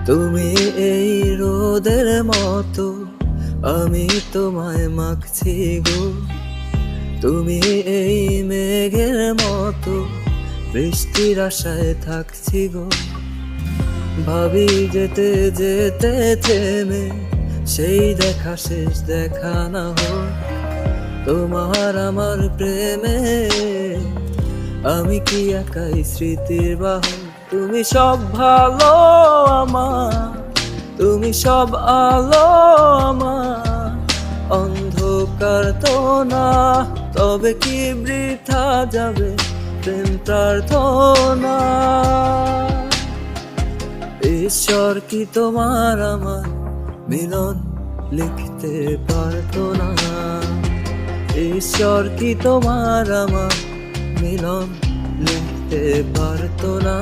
তুমি এই রোদের মতো, আমি তোমায় মাখছি গো। তুমি এই মেঘের মতো, বৃষ্টির আশায় থাকছি গো। ভাবি যেতে যেতে থেমে, সেই দেখা শেষ দেখা না হোক তোমার আমার প্রেমে। আমি কি একাই স্মৃতির বাহক? তুমি সব ভালো আমার, তুমি সব আলো আমার। অন্ধকার তো না, তবে কি বৃথা যাবে প্রেম প্রার্থনা? ঈশ্বর কি তোমার আমার মিলন লিখতে পারতো না? ঈশ্বর কি তোমার আমার মিলন লিখতে পারতো না?